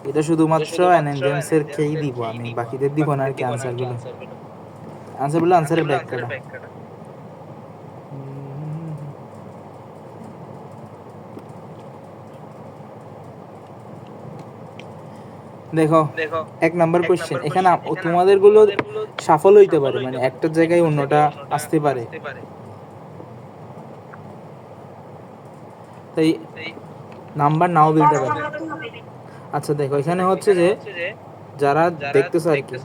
এটা শুধুমাত্র এনএনজেমস এর খেয়েই দিব, আমি বাকিদের দিব না আর কি। আনসারগুলো আনসারের ব্যাখ্যাটা দেখো। 1 নাম্বার কোয়েশ্চেন, এখানে তোমাদের গুলো সফল হইতে পারে, মানে একটা জায়গায় অন্যটা আসতে পারে, তাই নাম্বার নাও বলতে পারে। আচ্ছা দেখো, এখানে হচ্ছে যে যারা দেখতেছে আর কি,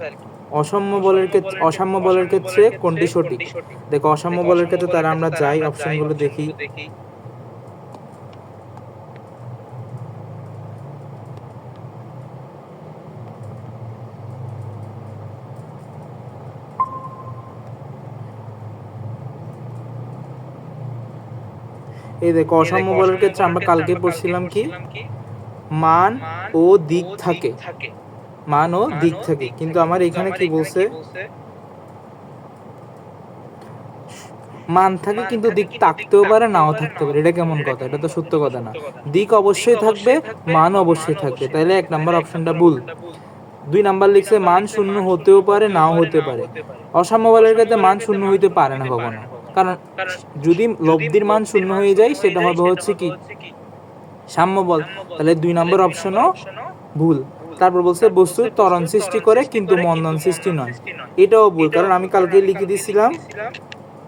অসাম্য বলের ক্ষেত্রে কোনটি সঠিক। দেখো অসাম্য বলের ক্ষেত্রে তারা আমরা যাই অপশনগুলো দেখি। এই দেখো অসাম্য বলের ক্ষেত্রে আমরা কালকে পড়ছিলাম কি, মান ও দিক থাকে, মান ও দিক থাকে, কিন্তু আমার এখানে কি বলছে, মান থাকে কিন্তু দিক থাকতেও পারে নাও থাকতে পারে। এটা কেমন কথা? এটা তো সত্য কথা না। দিক অবশ্যই থাকবে, মান অবশ্যই থাকবে, তাহলে 1 নাম্বার অপশনটা ভুল। 2 নাম্বার লিখছে মান শূন্য হতেও পারে নাও হতে পারে। অসাম্য বলের ক্ষেত্রে মান শূন্য হইতে পারে না কখনো, কারণ যদি লব্ধির মান শূন্য হয়ে যায় সেটা হবে হচ্ছে কি সাম্য বল, তাহলে 2 নম্বর অপশনও ভুল। তারপর বলছে বস্তুর ত্বরণ সৃষ্টি করে কিন্তু মন্দন সৃষ্টি নয়, এটাও ভুল, কারণ আমি কালকে লিখে দিয়েছিলাম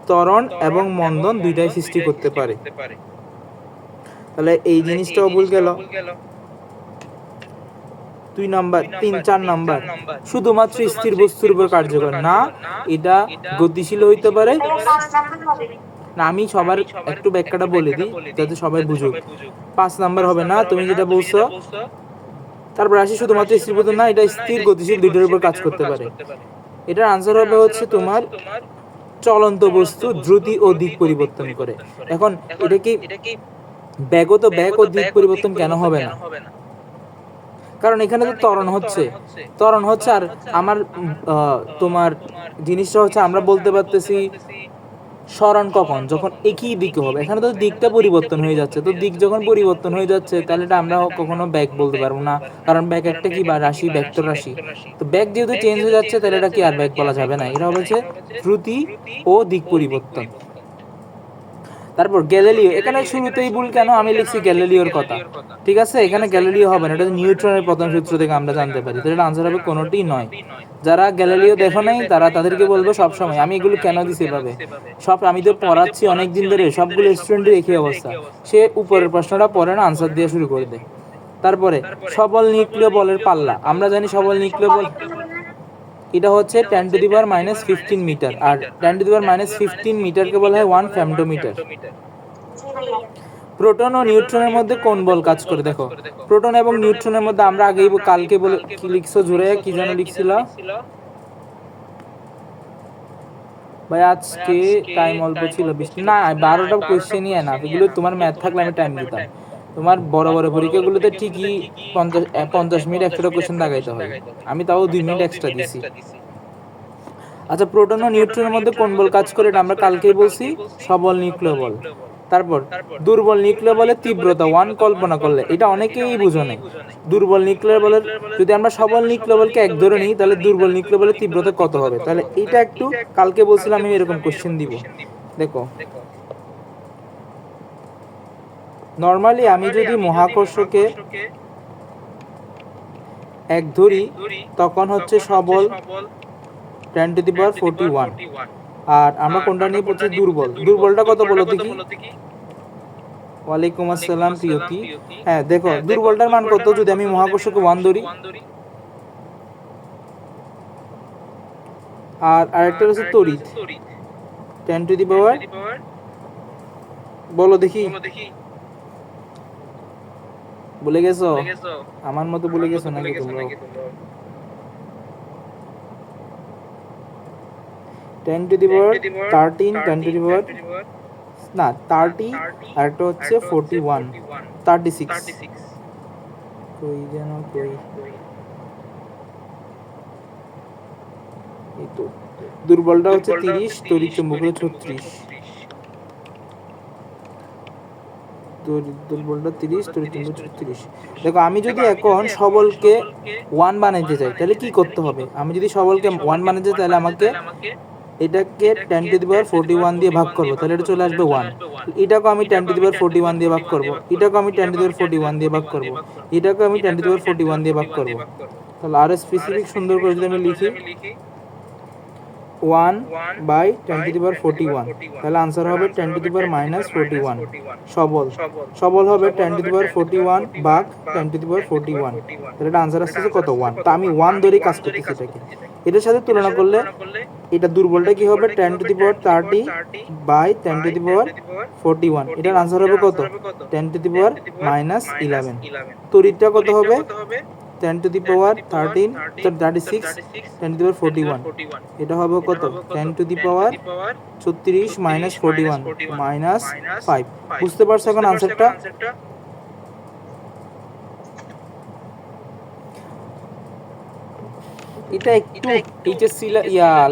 ত্বরণ এবং মন্দন দুইটাই সৃষ্টি করতে পারে, তাহলে এই জিনিসটাও ভুল গেল। 2 নম্বর, 4 নম্বর শুধুমাত্র স্থির বস্তুর উপর কার্যকর না, এটা গতিশীল হইতে পারে না। আমি সবার একটু ব্যাখ্যাটা বলে দিই যাতে সবাই বুঝুক। 5 নম্বর হবে না, তুমি যেটা বলছো। তারপর আসি শুধুমাত্র স্থির বস্তু না, এটা স্থির গতিশীল দুইটার উপর কাজ করতে পারে। এটার আনসার হবে হচ্ছে তোমার চলন্ত বস্তু দ্রুতি ও দিক পরিবর্তন করে। এখন এটা কি ব্যাগও তো ব্যাগ ও দিক পরিবর্তন কেন হবে না? কারণ এখানে তো ত্বরণ হচ্ছে আর আমার তোমার জিনিসটা হচ্ছে আমরা বলতে পারতেছি সরণ কখন, যখন একই দিকে হবে। এখানে তো দিকটা পরিবর্তন হয়ে যাচ্ছে, তো দিক যখন পরিবর্তন হয়ে যাচ্ছে তাহলে এটা আমরা কখনো ব্যাগ বলতে পারবো না, কারণ ব্যাগ একটা কি বা রাশি, ভেক্টর রাশি। তো ব্যাগ যেহেতু চেঞ্জ হয়ে যাচ্ছে তাহলে এটা কি আর ব্যাগ বলা যাবে না, এটা হচ্ছে দ্রুতি ও দিক পরিবর্তন। তারপর গ্যালিলিও, এখানে শুরুতেই ভুল কেন, আমি লিখছি গ্যালিলিওর কথা, ঠিক আছে, এখানে গ্যালিলিও হবে না, এটা নিউটনের প্রথম সূত্র থেকে আমরা জানতে পারি, তো এটা আনসার হবে কোনোটি নয়। যারা গ্যালিলিও দেখো নাই তারা তাদেরকে বলবো সবসময়, আমি এগুলো কেন দিছি এভাবে, সব আমি তো পড়াচ্ছি অনেক দিন ধরে, সবগুলো স্টুডেন্টের একই অবস্থা, সে উপরের প্রশ্নটা পড়ে না, আনসার দিয়ে শুরু করে দেয়। তারপরে সবল নিউক্লিয় বলের পাল্লা, আমরা জানি সবল নিউক্লিয় বল এটা হচ্ছে 10⁻⁻15 মিটার, আর 10⁻⁻15 মিটারকে বলা হয় 1 ফেমটোমিটার। প্রোটন ও নিউট্রনের মধ্যে কোন বল কাজ করে? দেখো প্রোটন এবং নিউট্রনের মধ্যে আমরা আগেই কালকে বলে কি লিখছো, জুড়ে কি যেন লিখছিল ভাই, আজকে টাইম অল্প ছিল, না 12টা কোয়েশ্চেনই না, এগুলো তোমার ম্যাথ থাকলে আমি টাইম দিতাম। তোমার বড় বড় পরীক্ষাগুলোতে ঠিকই 50 মিনিট 100টা কোয়েশ্চেন দাগাইতে হয়, আমি তাও 2 মিনিট এক্সট্রা দিছি। আচ্ছা, প্রোটন ও নিউট্রনের মধ্যে কোন বল কাজ করে? এটা আমরা কালকেই বলছি, সবল নিউক্লিয় বল। তারপর দুর্বল নিউক্লিয় বলের তীব্রতা 1 কল্পনা করলে, এটা অনেকেই বুঝো নাই। দুর্বল নিউক্লিয় বলের, যদি আমরা সবল নিউক্লিয় বলকে 1 ধরে নিই তাহলে দুর্বল নিউক্লিয় বলের তীব্রতা কত হবে? তাহলে এটা একটু কালকে বলছিলাম আমি এরকম কোশ্চেন দিব। দেখো নর্মালি আমি যদি মহাকর্ষকে 1 ধরি তখন হচ্ছে সবল 10⁻41, আর আমরা কোনটা নিয়ে পড়ছি? দুর্বল। দুর্বলটা কত বলো দেখি? ওয়ালাইকুম আসসালাম প্রিয়তি। হ্যাঁ দেখো দুর্বলটার মান কত যদি আমি মহাকর্ষকে 1 ধরি, আর আরেকটা হচ্ছে তড়িৎ 10⁻, বলো দেখি, ভুলে গেছো? আমার মতো ভুলে গেছো নাকি তোমরা? 10⁻13, 10⁻, না 30, আর একটা হচ্ছে 41, 36, কই যেন কই, এই তো দুর্বলটা হচ্ছে 30, তড়িৎ চুম্বক হলো 36। তড়িৎ বলটা 30, তড়িৎ চুম্বক 36। দেখো আমি যদি এখন সবলকে 1 বানাইতে চাই তাহলে কি করতে হবে? আমি যদি সবলকে 1 বানাইতে চাই তাহলে আমাকে এটাকে 10⁻41 দিয়ে ভাগ করব, তাহলে এটা চলে আসবে 1। এটাকে আমি 10⁻41 দিয়ে ভাগ করব, এটাকে আমি 10⁻41 দিয়ে ভাগ করব, এটাকে আমি 10⁻41 দিয়ে ভাগ করব। তাহলে আরো স্পেসিফিক সুন্দর করে যদি আমি লিখি 1/10⁻41, তাহলে আনসার হবে 10⁻41। সবল সবল হবে 10⁻41 ভাগ 10⁻41, তাহলে এটা আনসার আসছে কত? 1। তো আমি 1 ধরে কাজ করতেছি এটাকে। এটার সাথে তুলনা করলে এটা দুর্বলটা কি হবে? 10⁻30/10⁻41, এটার আনসার হবে কত? 10⁻−11। তড়িৎটা কত হবে? 10⁻13 36 10⁻41, এটা হবে কত? 10⁻34 -41 -5। বুঝতে পারছো এখন আনসারটা? এটা একটু এইচএসসি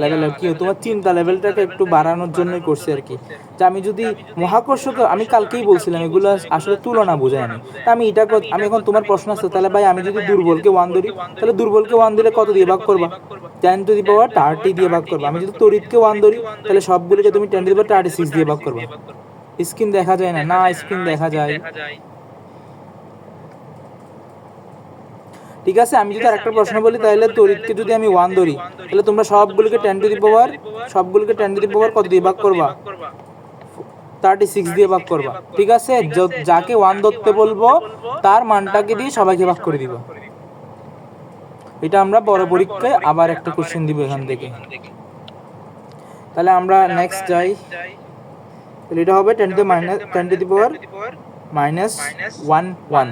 লেভেলের কি তোমার চিন্তা লেভেলটাকে একটু বাড়ানোর জন্যই করছে আর কি। যে আমি যদি মহাকর্ষকে, আমি কালকেই বলছিলাম এগুলো আসলে তুলনা বোঝায় না। তা আমি এটা আমি এখন তোমার প্রশ্ন আছে, তাহলে ভাই আমি যদি দুর্বলকে 1 ধরি, তাহলে দুর্বলকে 1 দিলে কত দিয়ে ভাগ করবা? 10⁻30 দিয়ে ভাগ করবা। আমি যদি তড়িৎকে 1 ধরি, তাহলে সবগুলোকে তুমি 10⁻36 দিয়ে ভাগ করবা। স্ক্রিন দেখা যায় না? না, স্ক্রিন দেখা যায়। ঠিক আছে, আমি যদি আরেকটা প্রশ্ন বলি, তাহলে তড়িৎকে যদি আমি 1 ধরি, তাহলে তোমরা সবগুলোকে 10⁻, কত দিয়ে ভাগ করবা? 36 দিয়ে ভাগ করবা। ঠিক আছে, যাকে 1 ধরতে বলবো তার মানটাকে দিয়ে সবাইকে ভাগ করে দিবা। এটা আমরা বড় পরীক্ষায় আবার একটা কোশ্চেন দিব এখান থেকে। তাহলে আমরা নেক্সট যাই। তাহলে এটা হবে 10⁻11।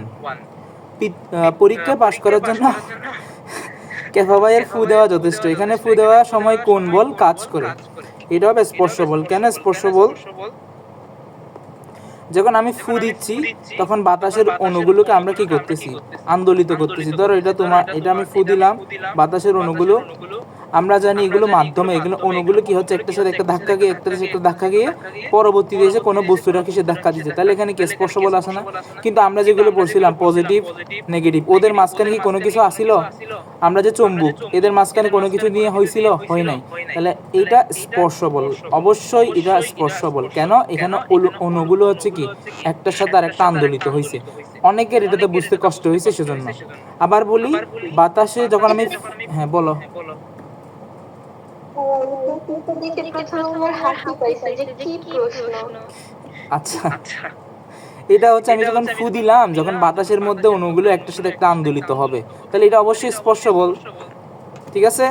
পরীক্ষায় পাশ করার জন্য ক্যাফা ভাইয়ের ফু দেওয়া যথেষ্ট। এখানে ফু দেওয়ার সময় কোন বল কাজ করে? এটা হবে স্পর্শ বল। কেন স্পর্শ বল? যখন আমি ফু দিচ্ছি তখন বাতাসের অণুগুলোকে আমরা কি করতেছি? আন্দোলিত করতেছি। ধরো এটা আমি ফু দিলাম, বাতাসের অণুগুলো, আমরা জানি এগুলো মাধ্যমে, এগুলো অণুগুলো কি হচ্ছে, একটার সাথে একটা ধাক্কা গিয়ে, একটার সাথে একটা ধাক্কা গিয়ে পরবর্তীতে এসে কোনো বস্তুটাকে সে ধাক্কা দিচ্ছে, তাহলে এখানে কি স্পর্শ বল আসে না? কিন্তু আমরা যেগুলো পড়ছিলাম পজিটিভ নেগেটিভ, ওদের মাঝখানে কি কোনো কিছু আসিল? আমরা যে চুম্বক, এদের মাঝখানে কোনো কিছু নিয়ে হয়েছিল? হয় নাই। তাহলে এটা স্পর্শ বল, অবশ্যই এটা স্পর্শ বল। কেন? এখানে অণুগুলো হচ্ছে কি একটার সাথে আর একটা আন্দোলিত হয়েছে। অনেকের এটাতে বুঝতে কষ্ট হয়েছে, সেজন্য। আবার বলি, বাতাসে যখন আমি, হ্যাঁ বলো। আচ্ছা, এটা হচ্ছে আমি যখন ফু দিলাম, যখন বাতাসের মধ্যে অণুগুলো একটার সাথে একটা আন্দোলিত হবে, তাহলে এটা অবশ্যই স্পর্শ বল। ঠিক আছে,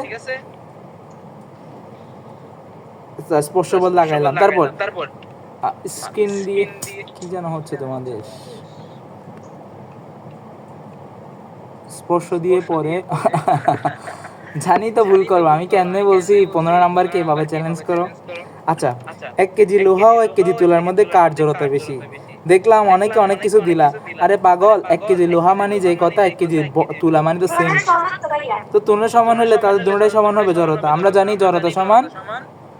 স্পর্শ বল লাগাইলাম। তারপর স্ক্রিন দিয়ে কি যেন হচ্ছে তোমাদের, স্পর্শ দিয়ে পরে জানি তো ভুল করবো, আমি কেমনে বলছি 15 নাম্বার কে বাবা চ্যালেঞ্জ করো। আচ্ছা, 1 কেজি লোহা ও 1 কেজি তুলার মধ্যে কার জড়তা বেশি? দেখলাম অনেকে অনেক কিছু দিলা। আরে পাগল, 1 কেজি লোহা মানে যে কথা, 1 কেজি তুলা মানে তো সেম। তো তুলনা সমান হলে তাদের দুটোটাই সমান হবে জড়তা। আমরা জানি জড়তা সমান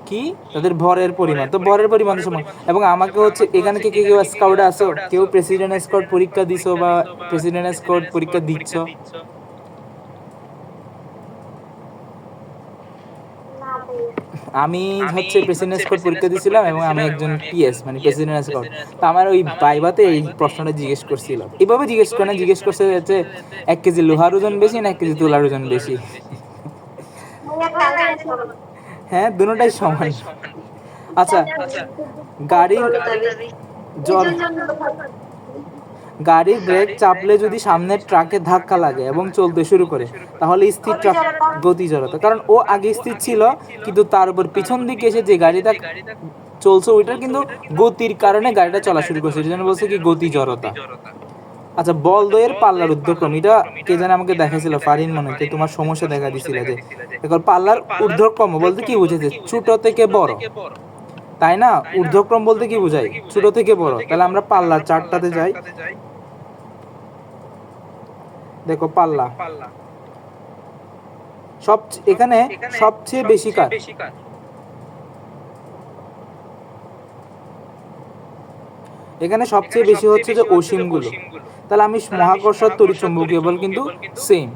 কি, তাদের ভরের পরিমাণ। তো ভরের পরিমাণ সমান। এবং আমাকে হচ্ছে এখানে কি কেউ স্কাউটে আসো, কেউ প্রেসিডেন্ট স্কাউট পরীক্ষা দিছো বা প্রেসিডেন্ট স্কাউট পরীক্ষা দিচ্ছ? আমি হচ্ছে প্রেসিডেন্ট স্কাউট পরীক্ষা দিয়েছিলাম এবং আমি একজন পিএস মানে প্রেসিডেন্ট স্কাউট। তো আমার ওই ভাইভাতে এই প্রশ্নটা জিজ্ঞেস করছিল, এভাবে জিজ্ঞেস করছে যে 1 কেজি লোহার ওজন বেশি না 1 কেজি তুলার ওজন বেশি? হ্যাঁ, দুটোটাই সমান। আচ্ছা, গাড়ির ব্রেক চাপলে যদি সামনের ট্রাকে ধাক্কা লাগে এবং চলতে শুরু করে, তাহলে স্থির ট্রাক গতি জড়তা। কারণ ও আগে স্থির ছিল, কিন্তু তার উপর পিছন দিকে এসে যে গাড়িটা চলছে ওইটার কিন্তু গতির কারণে গাড়িটা চলা শুরু করছে, এই জন্য বলছে কি গতি জড়তা। আচ্ছা, বল দয়ের পাল্লার ঊর্ধ্বক্রম, এটা কে যেন আমাকে দেখাইছিল, ফারিন মনে হয়, তোমার সমস্যা দেখা দিছিল যে এখন পাল্লার ঊর্ধ্বক্রম বলতে কি বুঝেছে? ছোট থেকে বড়, তাই না? ঊর্ধ্বক্রম বলতে কি বোঝায়? ছোট থেকে বড়। তাহলে আমরা পাল্লার চার্টটাতে যাই। দেখো পাল্লা এখানে সবচেয়ে বেশি কার? এখানে সবচেয়ে বেশি হচ্ছে যে অসীমগুলো। তাহলে আমি মহাকর্ষ আর তড়িৎচুম্বকীয় বল কিন্তু সেম।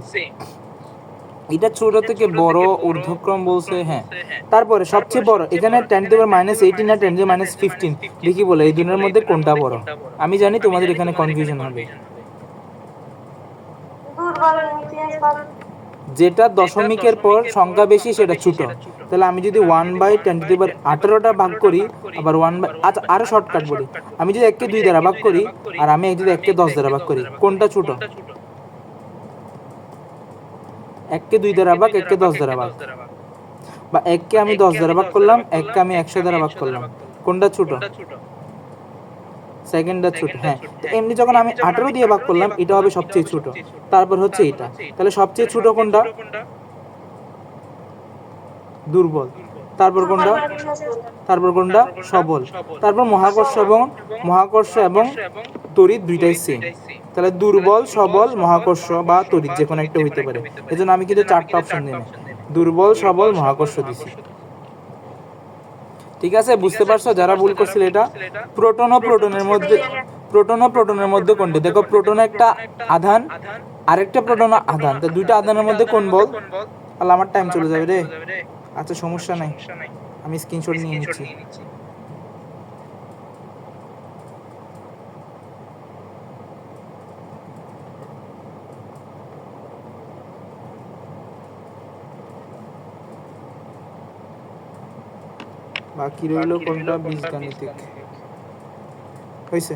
এটা ছোট থেকে বড় ঊর্ধ্বক্রম বলছে, হ্যাঁ। তারপরে সবচেয়ে বড় এখানে 10⁻18 না 10⁻15 দেখি বলে এই দুটোর মধ্যে কোনটা বড়। আমি জানি তোমাদের এখানে কনফিউশন হবে। যেটা দশমিকের পর সংখ্যা বেশি সেটা ছোট। তাহলে আমি যদি 1/10⁻18টা ভাগ করি, আবার 1 আচ্ছা আরো শর্টকাট বলি, আমি যদি 1কে 2 দ্বারা ভাগ করি আর আমি যদি 1কে 10 দ্বারা ভাগ করি, কোনটা ছোট? 1কে 2 দ্বারা ভাগ, 1কে 10 দ্বারা ভাগ, বা 1কে আমি 10 দ্বারা ভাগ করলাম, 1কে আমি 100 দ্বারা ভাগ করলাম, কোনটা ছোট? সেকেন্ডটা ছোট, হ্যাঁ। তো এমনি যখন আমি 18 দিয়ে ভাগ করলাম, এটা হবে সবচেয়ে ছোট। তারপর হচ্ছে এটা। তাহলে সবচেয়ে ছোট কোনটা? দুর্বল। তারপর কোনটা? তারপর কোনটা? সবল। তারপর মহাকর্ষ এবং তড়িৎ দুইটাই সেম। তাহলে দুর্বল, সবল, মহাকর্ষ বা তড়িৎ যে কোনো একটা হইতে পারে। এজন্য আমি কিন্তু 4টা অপশন দিই না, দুর্বল, সবল, মহাকর্ষ দিছি। ঠিক আছে, বুঝতে পারছো যারা ভুল করছিল এটা? প্রোটন ও প্রোটনের মধ্যে কোনটি? দেখো, প্রোটন একটা আধান, আরেকটা প্রোটন আধান, তো দুইটা আধানের মধ্যে কোন বল? তাহলে আমার টাইম চলে যাবে রে। আচ্ছা সমস্যা নাই, আমি স্ক্রিনশট নিয়ে নিচ্ছি। বাকি রইল কোনটা? বীজগাণিতিক। হয়েছে,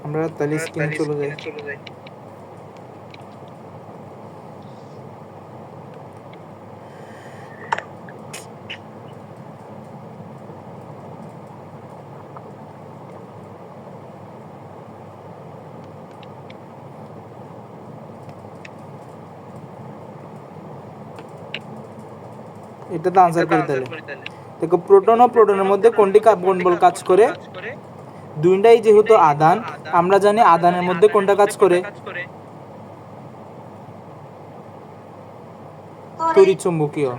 আমরা তাহলে স্ক্রিনে চলে যাই। এটাতে আনসার করি তাহলে। দেখো, প্রোটন ও প্রোটনের মধ্যে কোনটি কোন বল কাজ করে? দুইটাই যেহেতু আধান, আমরা জানি আধানের মধ্যে কোনটা কাজ করে? তড়িৎচুম্বকীয়।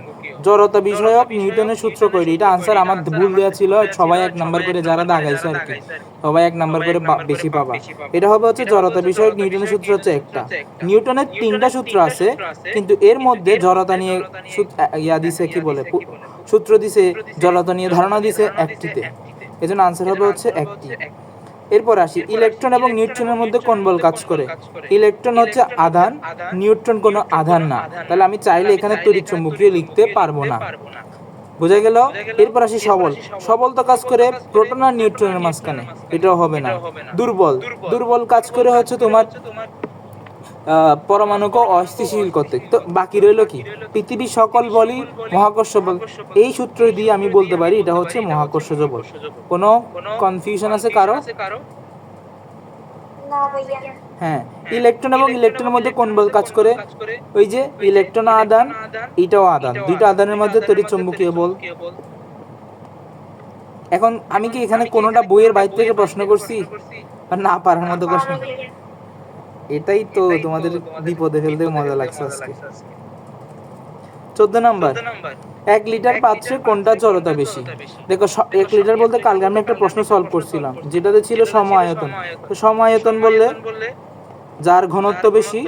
জড়তা বিষয়ক নিউটনের সূত্র কয়টি? এটা আনসার আমার ভুল দেওয়া ছিল, সবাই 1 নাম্বার করে, যারা দাগাইছে আর কি, সবাই 1 নাম্বার করে বেশি পাবা। এটা হবে হচ্ছে জড়তা বিষয়ক নিউটনের সূত্র হচ্ছে একটা। নিউটনের 3টা সূত্র আছে, কিন্তু এর মধ্যে জড়তা নিয়ে ইয়া দিছে, কি বলে, সূত্র দিছে, জড়তা নিয়ে ধারণা দিছে একটিতে। এজন্য আনসার হবে হচ্ছে একটি। এরপর আসি, ইলেকট্রন এবং নিউট্রনের মধ্যে কোন বল কাজ করে? ইলেকট্রন হচ্ছে আধান, নিউট্রন কোনো আধান না। তাহলে আমি চাইলে এখানে তড়িৎচুম্বকীয় লিখতে পারবো না। বোঝা গেল? এরপর আসি সবল। সবল তো কাজ করে প্রোটন আর নিউট্রনের মাঝখানে, এটাও হবে না। দুর্বল কাজ করে হচ্ছে তোমার পরমাণুকে অস্থিতিশীল করতে। তো বাকি রইল কি? পৃথিবীর সকল বলই মহাকর্ষ বল। এই সূত্র দিয়ে আমি বলতে পারি এটা হচ্ছে মহাকর্ষজ বল। কোনো কনফিউশন আছে কারো? হ্যাঁ। ইলেকট্রন এবং ইলেকট্রনের মধ্যে কোন বল কাজ করে? ওই যে ইলেকট্রন আধান, এটাও আধান, দুইটা আধানের মধ্যে তড়িৎচুম্বকীয় বল। এখন আমি কি এখানে কোনোটা বইয়ের বাইরে থেকে প্রশ্ন করছি আর না পারার মতো প্রশ্ন? এটাই তো তোমাদের বিপদে ফেলতে মজা লাগছে আজকে। 14 নাম্বার, 1 লিটার পাত্রে কোনটা জড়তা বেশি? দেখো, 1 লিটার বলতে কালকে আমি একটা প্রশ্ন সলভ করছিলাম, যেটাতে ছিল সম আয়তন। তো সম আয়তন বললে যার ঘনত্ব বেশি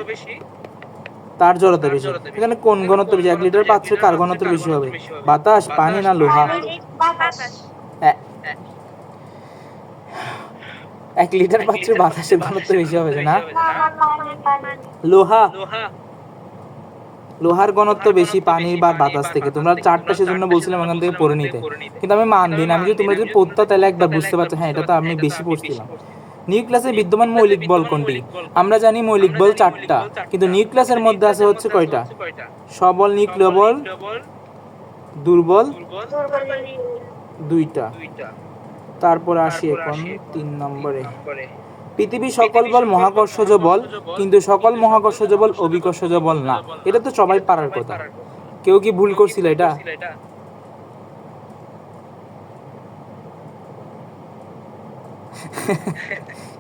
তার জড়তা বেশি। এখানে কোন ঘনত্ব বেশি? 1 লিটার পাত্রে কার ঘনত্ব বেশি হবে? বাতাস, পানি না লোহা? 1 লিটার পাত্রে বাতাসের ঘনত্ব বেশি হবে না? লোহার ঘনত্ব বেশি পানি বা বাতাস থেকে। তোমরা 4টা সেজন্য বলছিলাম এখান থেকে পড়ে নিতে, কিন্তু আমি মান দিই না। আমি যদি তোমরা যদি পড়তা তাহলে একবার বুঝতে পারছো, হ্যাঁ এটা তো আমি বেশি পড়ছিলাম। নিউক্লিয়াসে বিদ্যমান মৌলিক বল কোনটি? আমরা জানি মৌলিক বল 4টা, কিন্তু নিউক্লিয়াসের মধ্যে আছে হচ্ছে কয়টা? সবল নিউক্লিয় বল, দুর্বল 2টা। তারপর আসি এখন 3 নম্বরে, পৃথিবীর সকল বল মহাকর্ষজ বল, কিন্তু সকল মহাকর্ষজ বল অভিকর্ষজ বল না। এটা তো সবাই পারার কথা। কেউ কি ভুল করছিল এটা?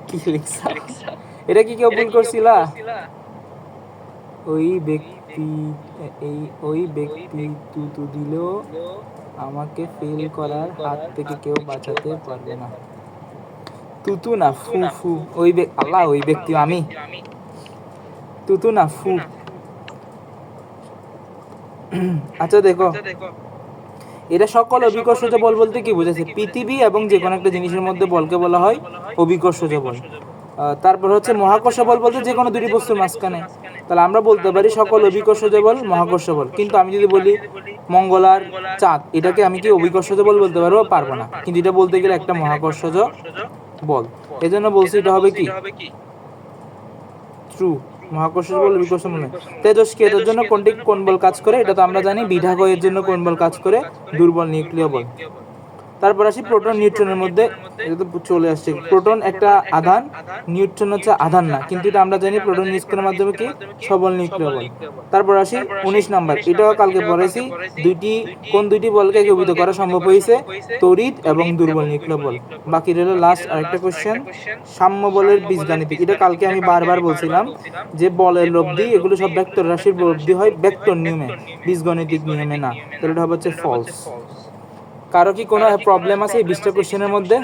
কি লিখছ? এটা কি কেউ ভুল করছিল? ওই ব্যক্তি তু দিল, আমাকে ফেল করার হাত থেকে কেউ বাঁচাতে পারবে না। তুতু না ফু ফু, আল্লাহ ওই ব্যক্তি আমি। তুতু না ফু। আচ্ছা দেখো, এটা সকল অভিকর্ষজ বল বলতে কি বোঝাচ্ছে? পৃথিবী এবং যে কোনো একটা জিনিসের মধ্যে বলকে বলা হয় অভিকর্ষজ বল। তারপর হচ্ছে মহাকর্ষ বল বলতে যে কোনো দুটি বস্তুর মাঝখানে। তাহলে আমরা বলতে পারি সকল অভিকর্ষজ বল মহাকর্ষ বল। কিন্তু আমি যদি বলি মঙ্গল আর চাঁদ, এটাকে আমি কি অভিকর্ষজ বল বলতে পারবো? পারবো না। কিন্তু এটা বলতে গেলে একটা মহাকর্ষজ বল। এজন্য বলছি এটা হবে কি ট্রু। মহাকর্ষ বল অভিকর্ষ বল নয়। তেজস্ক্রিয় এটার জন্য কোন বল কাজ করে? এটা তো আমরা জানি। বিধাগয়ের জন্য কোন বল কাজ করে? দুর্বল নিউক্লিয় বল। তারপর আসি প্রোটন নিউট্রনের মধ্যে। এটা তো চলে আসছে। প্রোটন একটা আধান, নিউট্রন হচ্ছে আধান না, কিন্তু এটা আমরা জানি প্রোটন নিষ্ক্রিয়র মাধ্যমে কি সবল নিউক্লিয় বল। তারপর আসি 19 নাম্বার, এটাও কালকে পড়াইছি। কোন দুইটি বলকে একীভূত করা সম্ভব হয়েছে? তড়িৎ এবং দুর্বল নিউক্লিয় বল। বাকি রইল লাস্ট আরেকটা কোশ্চেন, সাম্য বলের বীজগাণিতিক। এটা কালকে আমি বারবার বলছিলাম যে বলের লব্ধি এগুলো সব ভেক্টর রাশির লব্ধি হয় ভেক্টর নিয়মে, বীজগণিতিক নিয়মে না। তাহলে এটা হবে হচ্ছে ফলস। কারো কি কোনো প্রবলেম আছে এই 20টা কোশ্চেনের মধ্যে?